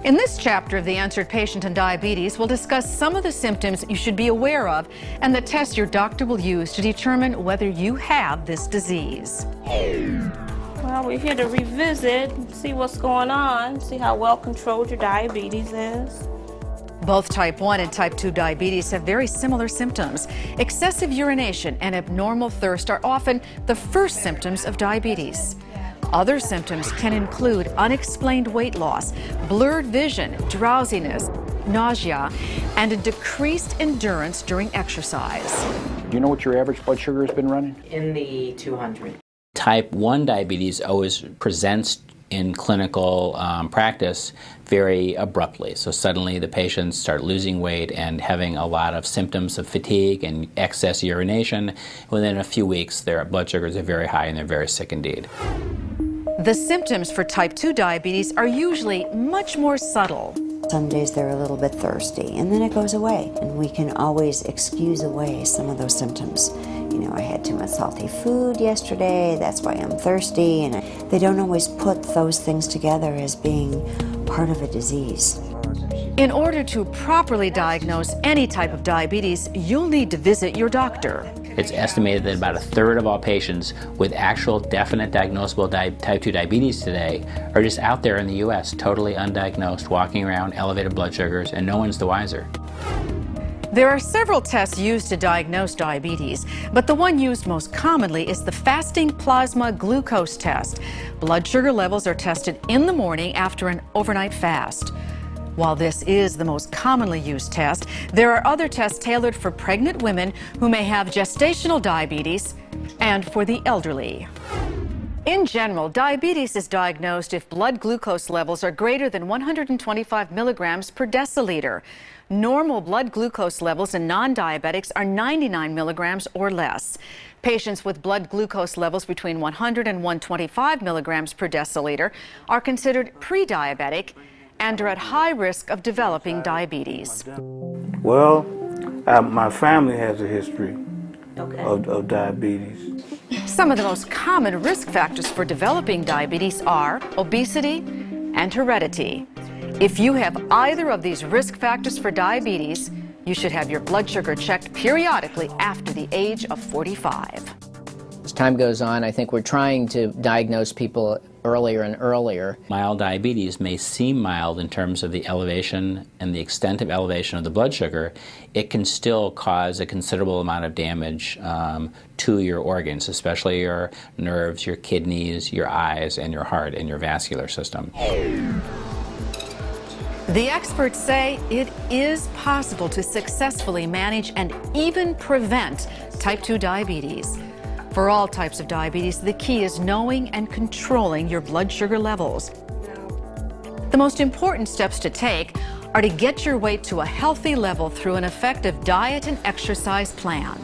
In this chapter of The Answered Patient and Diabetes, we'll discuss some of the symptoms you should be aware of and the tests your doctor will use to determine whether you have this disease. Well, we're here to revisit, see what's going on, see how well controlled your diabetes is. Both type 1 and type 2 diabetes have very similar symptoms. Excessive urination and abnormal thirst are often the first symptoms of diabetes. Other symptoms can include unexplained weight loss, blurred vision, drowsiness, nausea, and a decreased endurance during exercise. Do you know what your average blood sugar has been running? In the 200. Type 1 diabetes always presents in clinical practice very abruptly. So suddenly the patients start losing weight and having a lot of symptoms of fatigue and excess urination. Within a few weeks, their blood sugars are very high and they're very sick indeed. The symptoms for type 2 diabetes are usually much more subtle. Some days they're a little bit thirsty, and then it goes away, and we can always excuse away some of those symptoms. You know, I had too much salty food yesterday, that's why I'm thirsty, and they don't always put those things together as being part of a disease. In order to properly diagnose any type of diabetes, you'll need to visit your doctor. It's estimated that about a third of all patients with actual definite diagnosable type 2 diabetes today are just out there in the U.S., totally undiagnosed, walking around elevated blood sugars, and no one's the wiser. There are several tests used to diagnose diabetes, but the one used most commonly is the fasting plasma glucose test. Blood sugar levels are tested in the morning after an overnight fast. While this is the most commonly used test, there are other tests tailored for pregnant women who may have gestational diabetes and for the elderly. In general, diabetes is diagnosed if blood glucose levels are greater than 125 milligrams per deciliter. Normal blood glucose levels in non-diabetics are 99 milligrams or less. Patients with blood glucose levels between 100 and 125 milligrams per deciliter are considered pre-diabetic and are at high risk of developing diabetes. Well, my family has a history of diabetes. Some of the most common risk factors for developing diabetes are obesity and heredity. If you have either of these risk factors for diabetes, you should have your blood sugar checked periodically after the age of 45. As time goes on, I think we're trying to diagnose people earlier and earlier. Mild diabetes may seem mild in terms of the elevation and the extent of elevation of the blood sugar. It can still cause a considerable amount of damage to your organs, especially your nerves, your kidneys, your eyes, and your heart, and your vascular system. The experts say it is possible to successfully manage and even prevent type 2 diabetes. For all types of diabetes, the key is knowing and controlling your blood sugar levels. The most important steps to take are to get your weight to a healthy level through an effective diet and exercise plan.